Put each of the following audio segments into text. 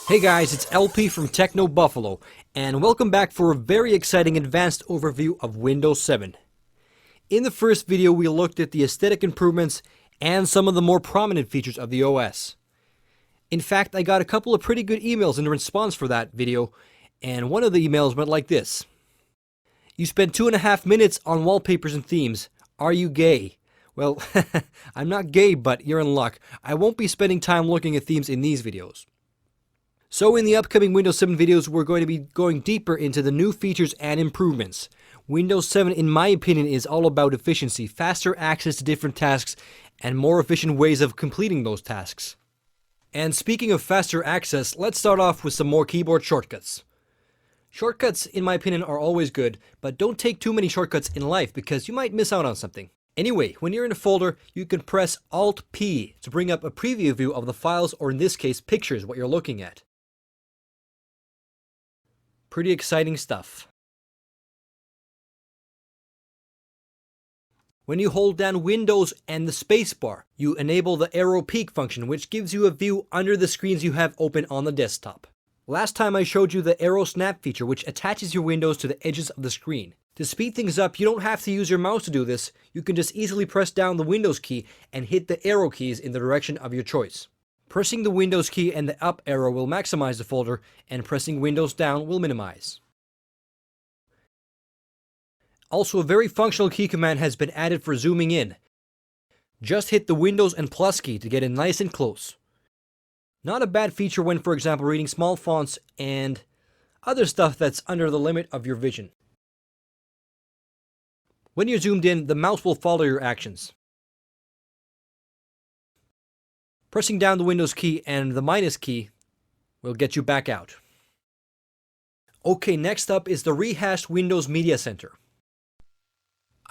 Hey guys, it's LP from Techno Buffalo, and welcome back for a very exciting advanced overview of Windows 7. In the first video, we looked at the aesthetic improvements and some of the more prominent features of the OS. In fact, I got a couple of pretty good emails in response for that video, and one of the emails went like this. You spent 2.5 minutes on wallpapers and themes. Are you gay? Well, I'm not gay, but you're in luck. I won't be spending time looking at themes in these videos. So in the upcoming Windows 7 videos, we're going to be going deeper into the new features and improvements. Windows 7, in my opinion, is all about efficiency, faster access to different tasks, and more efficient ways of completing those tasks. And speaking of faster access, let's start off with some more keyboard shortcuts. Shortcuts, in my opinion, are always good, but don't take too many shortcuts in life because you might miss out on something. Anyway, when you're in a folder, you can press Alt-P to bring up a preview view of the files, or in this case, pictures, what you're looking at. Pretty exciting stuff. When you hold down Windows and the spacebar, you enable the arrow peek function, which gives you a view under the screens you have open on the desktop. Last time I showed you the arrow snap feature, which attaches your windows to the edges of the screen. To speed things up, you don't have to use your mouse to do this. You can just easily press down the Windows key and hit the arrow keys in the direction of your choice. Pressing the Windows key and the up arrow will maximize the folder, and pressing Windows down will minimize. Also, a very functional key command has been added for zooming in. Just hit the Windows and plus key to get in nice and close. Not a bad feature when, for example, reading small fonts and other stuff that's under the limit of your vision. When you're zoomed in, the mouse will follow your actions. Pressing down the Windows key and the minus key will get you back out. Okay, next up is the rehashed Windows Media Center.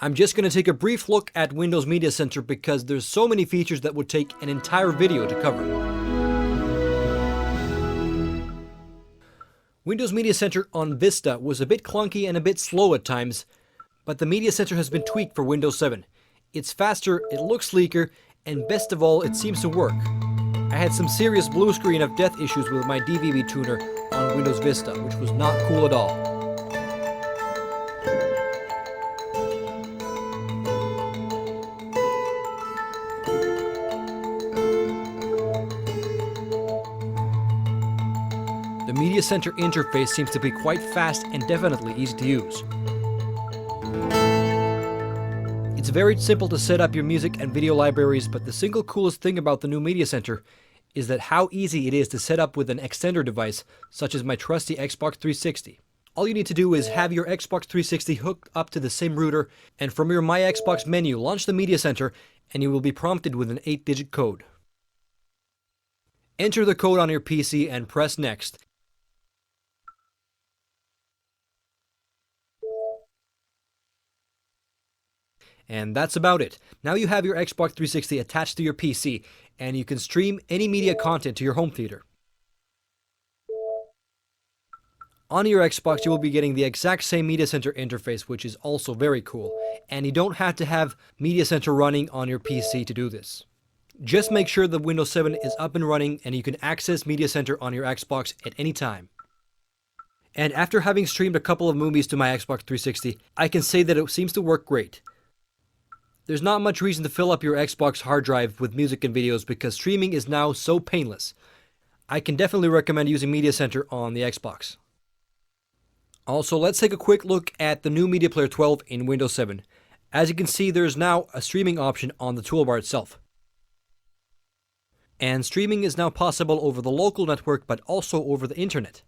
I'm just going to take a brief look at Windows Media Center because there's so many features that would take an entire video to cover. Windows Media Center on Vista was a bit clunky and a bit slow at times, but the Media Center has been tweaked for Windows 7. It's faster, it looks sleeker, and best of all, it seems to work. I had some serious blue screen of death issues with my DVB tuner on Windows Vista, which was not cool at all. The Media Center interface seems to be quite fast and definitely easy to use. It's very simple to set up your music and video libraries, but the single coolest thing about the new Media Center is that how easy it is to set up with an extender device, such as my trusty Xbox 360. All you need to do is have your Xbox 360 hooked up to the same router, and from your My Xbox menu, launch the Media Center, and you will be prompted with an 8-digit code. Enter the code on your PC and press Next. And that's about it. Now you have your Xbox 360 attached to your PC, and you can stream any media content to your home theater. On your Xbox, you will be getting the exact same Media Center interface, which is also very cool. And you don't have to have Media Center running on your PC to do this. Just make sure that Windows 7 is up and running, and you can access Media Center on your Xbox at any time. And after having streamed a couple of movies to my Xbox 360, I can say that it seems to work great. There's not much reason to fill up your Xbox hard drive with music and videos because streaming is now so painless. I can definitely recommend using Media Center on the Xbox. Also, let's take a quick look at the new Media Player 12 in Windows 7. As you can see, there's now a streaming option on the toolbar itself. And streaming is now possible over the local network, but also over the internet.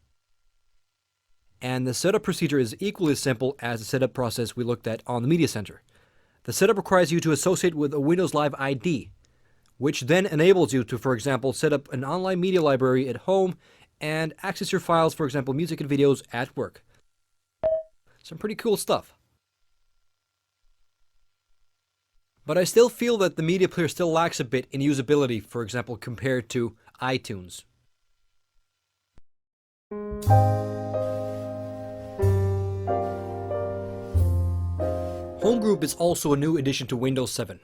And the setup procedure is equally as simple as the setup process we looked at on the Media Center. The setup requires you to associate with a Windows Live ID, which then enables you to, for example, set up an online media library at home and access your files, for example, music and videos at work. Some pretty cool stuff. But I still feel that the media player still lacks a bit in usability, for example, compared to iTunes. Home Group is also a new addition to Windows 7.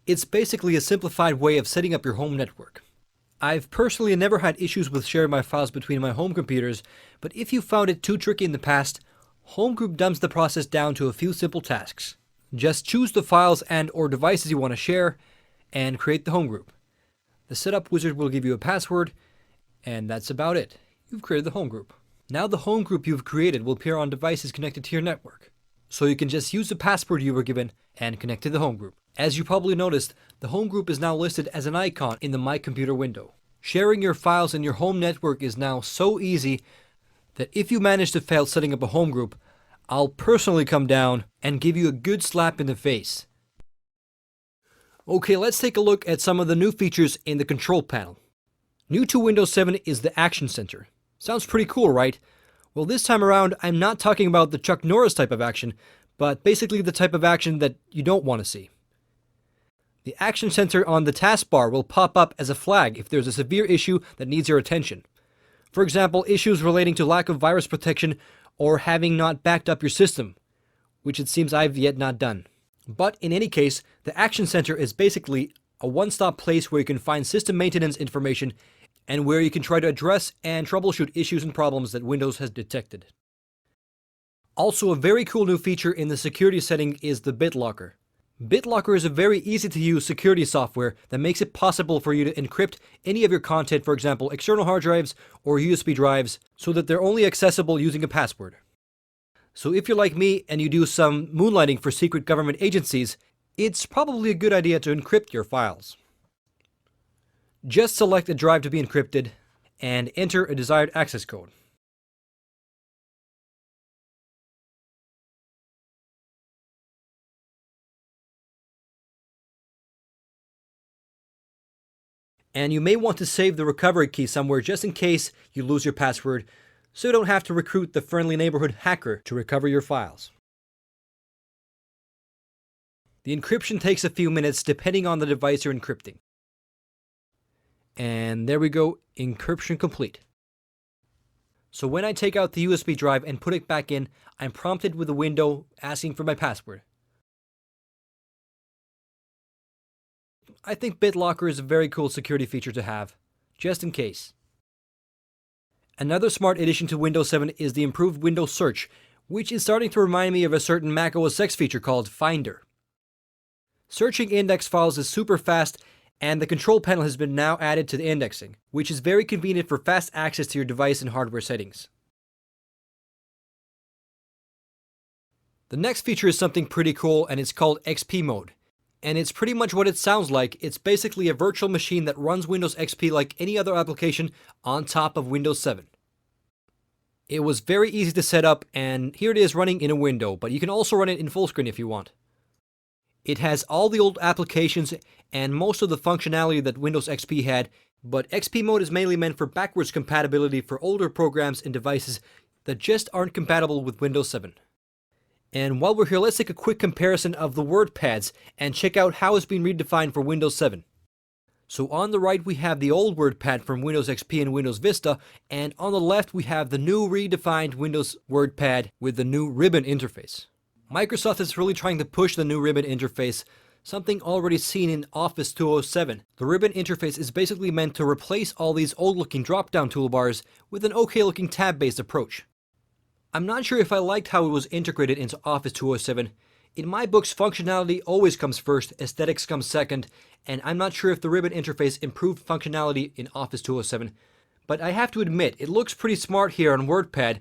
It's basically a simplified way of setting up your home network. I've personally never had issues with sharing my files between my home computers, but if you found it too tricky in the past, Homegroup dumbs the process down to a few simple tasks. Just choose the files and or devices you want to share, and create the home group. The setup wizard will give you a password, and that's about it. You've created the home group. Now the home group you've created will appear on devices connected to your network. So you can just use the password you were given and connect to the home group. As you probably noticed, the home group is now listed as an icon in the My Computer window. Sharing your files in your home network is now so easy that if you manage to fail setting up a home group, I'll personally come down and give you a good slap in the face. Okay, let's take a look at some of the new features in the control panel. New to Windows 7 is the Action Center. Sounds pretty cool, right? Well, this time around, I'm not talking about the Chuck Norris type of action, but basically the type of action that you don't want to see. The Action Center on the taskbar will pop up as a flag if there's a severe issue that needs your attention. For example, issues relating to lack of virus protection or having not backed up your system, which it seems I've yet not done. But in any case, the Action Center is basically a one-stop place where you can find system maintenance information and where you can try to address and troubleshoot issues and problems that Windows has detected. Also, a very cool new feature in the security setting is the BitLocker. BitLocker is a very easy-to-use security software that makes it possible for you to encrypt any of your content, for example, external hard drives or USB drives, so that they're only accessible using a password. So if you're like me and you do some moonlighting for secret government agencies, it's probably a good idea to encrypt your files. Just select a drive to be encrypted and enter a desired access code. And you may want to save the recovery key somewhere just in case you lose your password, so you don't have to recruit the friendly neighborhood hacker to recover your files. The encryption takes a few minutes depending on the device you're encrypting. And there we go, encryption complete. So when I take out the USB drive and put it back in, I'm prompted with a window asking for my password. I think BitLocker is a very cool security feature to have, just in case. Another smart addition to Windows 7 is the improved Windows Search, which is starting to remind me of a certain Mac OS X feature called Finder. Searching index files is super fast, and the control panel has been now added to the indexing, which is very convenient for fast access to your device and hardware settings. The next feature is something pretty cool, and it's called XP Mode. And it's pretty much what it sounds like. It's basically a virtual machine that runs Windows XP like any other application on top of Windows 7. It was very easy to set up, and here it is running in a window, but you can also run it in full screen if you want. It has all the old applications and most of the functionality that Windows XP had, but XP Mode is mainly meant for backwards compatibility for older programs and devices that just aren't compatible with Windows 7. And while we're here, let's take a quick comparison of the WordPads and check out how it's been redefined for Windows 7. So on the right we have the old WordPad from Windows XP and Windows Vista, and on the left we have the new redefined Windows WordPad with the new ribbon interface. Microsoft is really trying to push the new ribbon interface, something already seen in Office 207. The ribbon interface is basically meant to replace all these old-looking drop-down toolbars with an okay-looking tab-based approach. I'm not sure if I liked how it was integrated into Office 207. In my books, functionality always comes first, aesthetics comes second, and I'm not sure if the ribbon interface improved functionality in Office 207. But I have to admit, it looks pretty smart here on WordPad,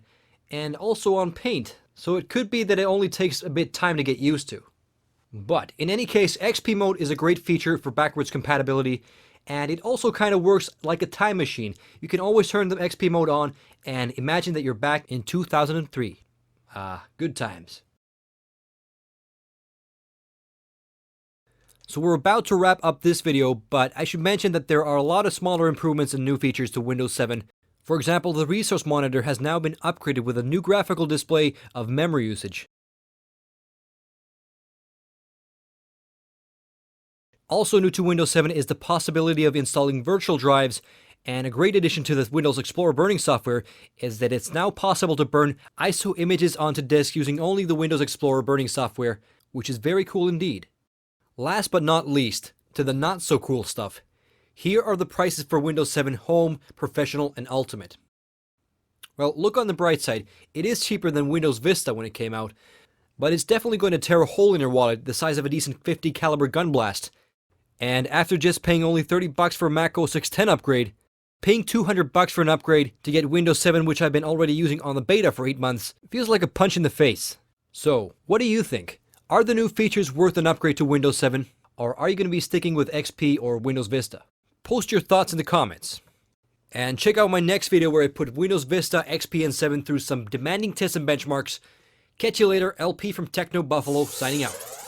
and also on Paint, so it could be that it only takes a bit time to get used to. But in any case, XP Mode is a great feature for backwards compatibility, and it also kind of works like a time machine. You can always turn the XP Mode on and imagine that you're back in 2003. Good times. So we're about to wrap up this video, but I should mention that there are a lot of smaller improvements and new features to Windows 7. For example, the Resource Monitor has now been upgraded with a new graphical display of memory usage. Also new to Windows 7 is the possibility of installing virtual drives, and a great addition to the Windows Explorer burning software is that it's now possible to burn ISO images onto disk using only the Windows Explorer burning software, which is very cool indeed. Last but not least, to the not so cool stuff. Here are the prices for Windows 7 Home, Professional, and Ultimate. Well, look on the bright side, it is cheaper than Windows Vista when it came out, but it's definitely going to tear a hole in your wallet the size of a decent .50 caliber gun blast. And after just paying only $30 for a Mac OS X 10 upgrade, paying $200 for an upgrade to get Windows 7, which I've been already using on the beta for 8 months, feels like a punch in the face. So, what do you think? Are the new features worth an upgrade to Windows 7? Or are you going to be sticking with XP or Windows Vista? Post your thoughts in the comments. And check out my next video where I put Windows Vista, XP, and 7 through some demanding tests and benchmarks. Catch you later, LP from Techno Buffalo, signing out.